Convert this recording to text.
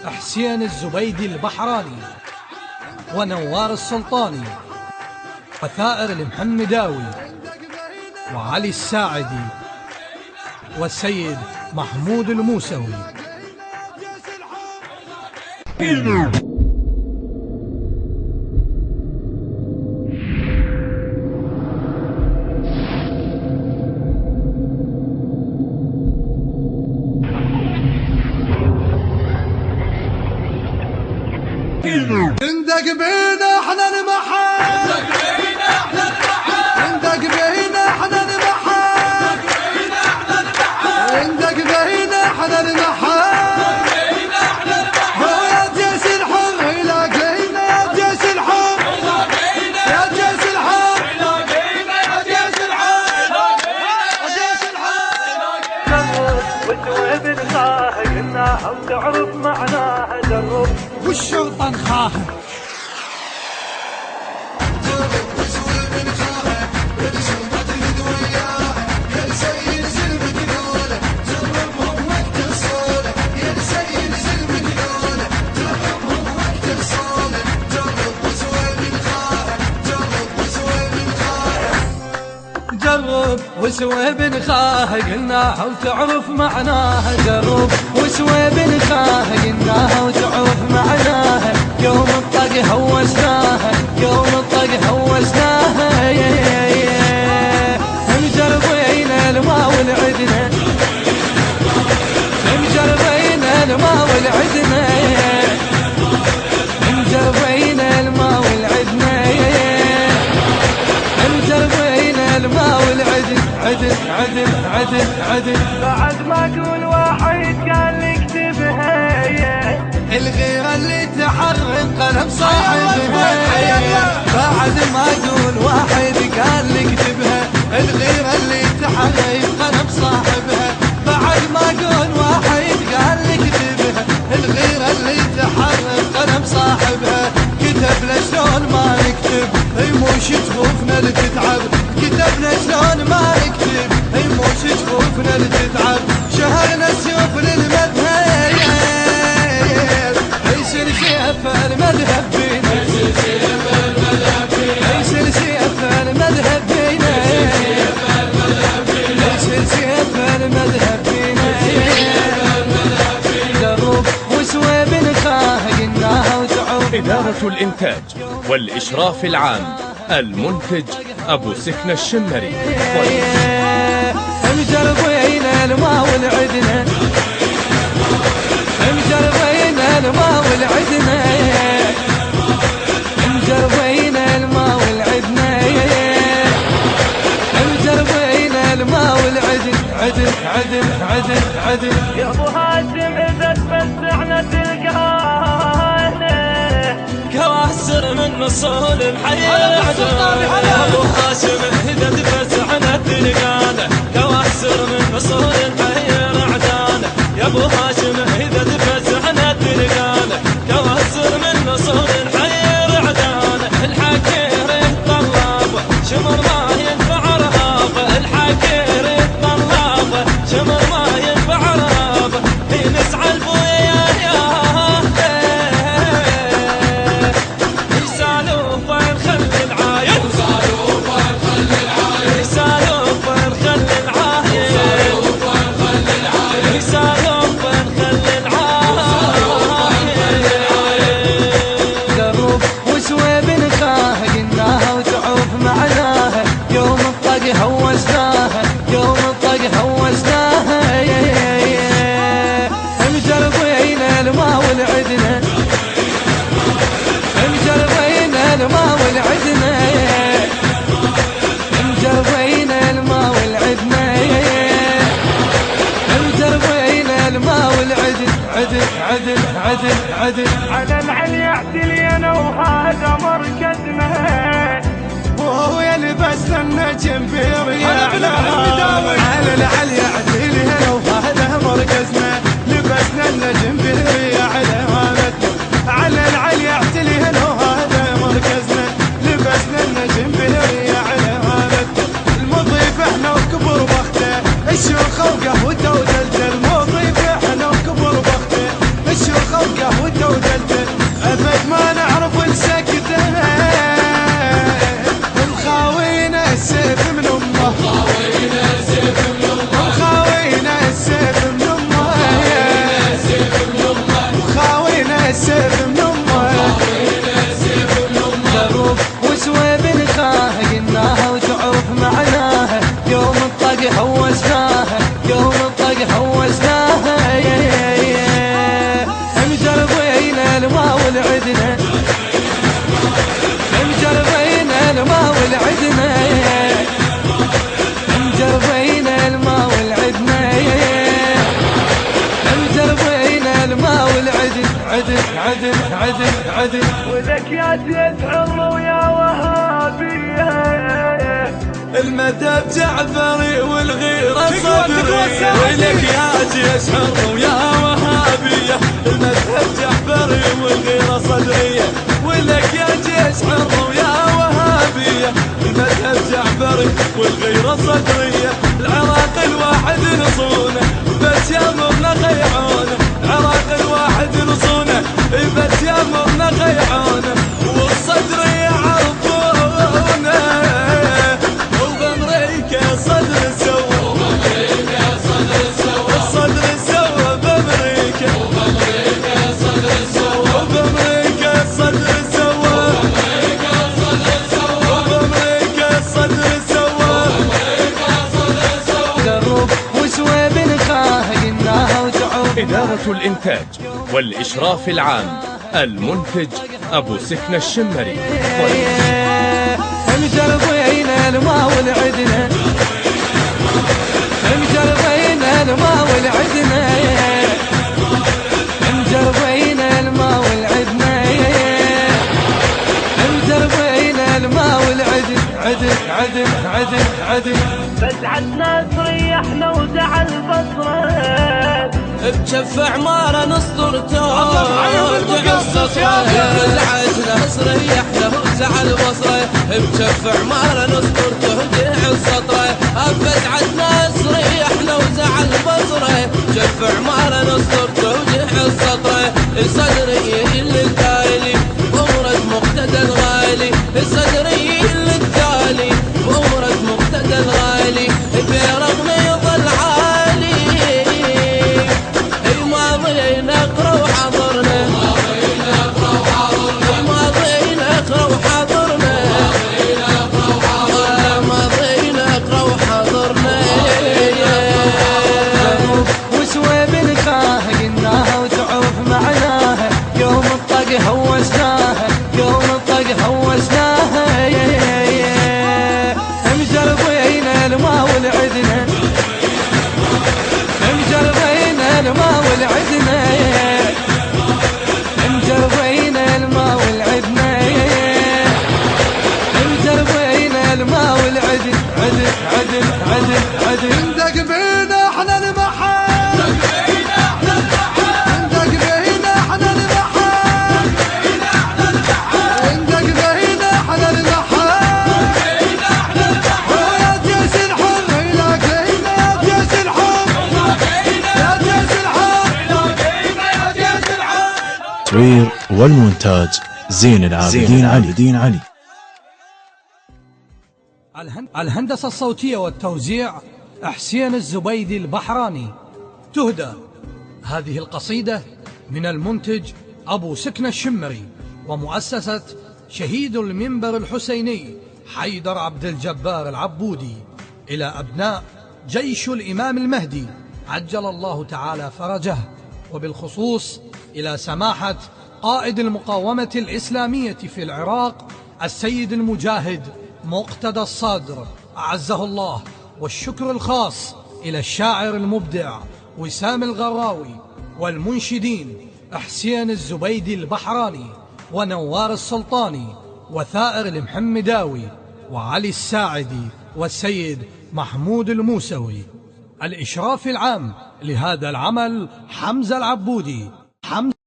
حسين الزبيدي البحراني ونوار السلطاني وثائر المحمداوي وعلي الساعدي والسيد محمود الموسوي. ندق بينا احنا المحل، ندق بينا احنا المحل، ندق بينا احنا المحل. هو يا جيش الحر يلاقينا، يا جيش الحر يا جيش الحر يا جيش الحر يا جيش الحر. وتوي بنخاه قلناها وتعرف معناها جرب والشرطة نخاها جرب وسوي بنخاه قلناها وتعرف معناها. جرب وسوي بنخاه قلناها وتعرف معناها. يوم الطق هوسناها، يوم الطق هوسناها. مجربين الماء والعدنا، مجربين الماء والعدنا، مجربين الماء والعدنا، مجربين الماء والعدن. عدن عدن عدن عدن. بعد ما اقول واحد قال لي اكتبها، الغيرة اللي تحرك قلم صاحبها. بعد ما اقول واحد قال لي اكتبها، الغيرة اللي تحرك قلم صاحبها. بعد ما اقول واحد قال لي اكتبها، الغيرة اللي تحرك قلم صاحبها. كتبنا شلون ما نكتب يموش جفوفنا اللي تتعب، كتبنا شلون ما نكتب يموش جفوفنا اللي تتعب. شهرنا السيوف للمذهب، يصير سيف المذهب فينا، يصير سيف المذهب فينا، يصير سيف المذهب فينا. جرب وسوي بنخاه قلناها وتعرف. إدارة الإنتاج والإشراف العام المنتج أبو سكنة الشمري. مجربين الماء والعدنا، مجربين الماء والعدنا، مجربين الماء والعدنا، مجربين الماء والعدن. عدن عدن عدن عدن. يا ابو هاشم اذا تفزعنا تلقانا كواسر من نصول الحي العدوان. يا ابو هاشم اذا تفزعنا تلقانا كواسر من نصول الحي العدوان. يا ابو هاشم اذا تفزعنا تلقانا كواسر من نصول الحي العدوان. الحكير الطلاب شمر ما ينفع رهاب، الحكير الطلاب شمر ما ينفع رهاب. نسعى البويا هوسناها، يوم الطق هوسناها. مجربين الماء والعدنا، مجربين الماء والعدنا، مجربين الماء والعدنا، مجربين الماء والعدن. عدن عدن عدن عدن. على العلي اعتلينا وهذا مركزنا، وهو يلبسنا النجم في ريالنا. على العلي اعتلينا وهذا مركزنا، لبسنا النجم في ريالنا. على العلي اعتلينا وهذا مركزنا، لبسنا النجم في ريالنا. المضيف احنا وكبر بخته، الشيوخ وقهوته ودلدل. المضيف احنا وكبر بخته، عدل عدل عدل عدل وذكيات حر ويا وهابية المذهب جعفري والغيرة صدرية ولك يا جيش حر ويا وهابية المذهب جعفري والغيرة صدرية ولك يا جيش حر ويا وهابية المذهب جعفري والغيرة صدرية العراق الواحد نصونه بس يامرنا خيعونه العراق الواحد نصونه بس يامرنا خيعونه والصدرية عرفونه وبامريكا صدر سوا الصدر سوا بامريكا وبامريكا صدر سوا وبامريكا صدر سوا قرب وسوى بنخاه قلناها وتعوب. إدارة الإنتاج والإشراف العام المنتج أبو سكنة الشمري. مجربين الماء والعدنا مجربين الماء والعدنا مجربين الماء والعدنا مجربين الماء والعدن عدل عدل عدل عدل فزعتنا تريحنا وزعل بصره بجف عمارة نسطر فزعتنا سريحنا وزعل بصره بجف عمارة نسطر تهدع السطره فزعتنا سريحنا وزعل بصره جف عمارة نسطر تهدع السطره صدري اللي التالي بأمرة مقتدى الغالي صدري اللي التالي بأمرة مقتدى الغالي برغم يظل عالي ماضي نقرا وحاضرنا ماضي نقرا وحاضرنا ماضي نقرا وحاضرنا وسوى بنخاه قلناها وتعوف معناها يوم الطق هوسناها يوم الطق هوسناها مجربين الماء والعدنا مجربين الماء والعدنا مجربين الماء والعدنا مجربين الماء والعدن عدل عدل عدل عدل ندق بينا احنا المحل ندق بينا احنا المحل ندق بينا احنا المحل ويا جيش الحر يلاقينا يا جيش الحر يا جيش الحر التصوير والمونتاج زين العابدين علي. الهندسة الصوتية والتوزيع حسين الزبيدي البحراني. تهدى هذه القصيدة من المنتج أبو سكنة الشمري ومؤسسة شهيد المنبر الحسيني حيدر عبد الجبار العبودي إلى أبناء جيش الإمام المهدي عجل الله تعالى فرجه، وبالخصوص إلى سماحة قائد المقاومة الإسلامية في العراق السيد المجاهد مقتدى الصدر أعزه الله، والشكر الخاص إلى الشاعر المبدع وسام الغراوي والمنشدين حسين الزبيدي البحراني ونوار السلطاني وثائر المحمداوي وعلي الساعدي والسيد محمود الموسوي. الإشراف العام لهذا العمل حمزة العبودي.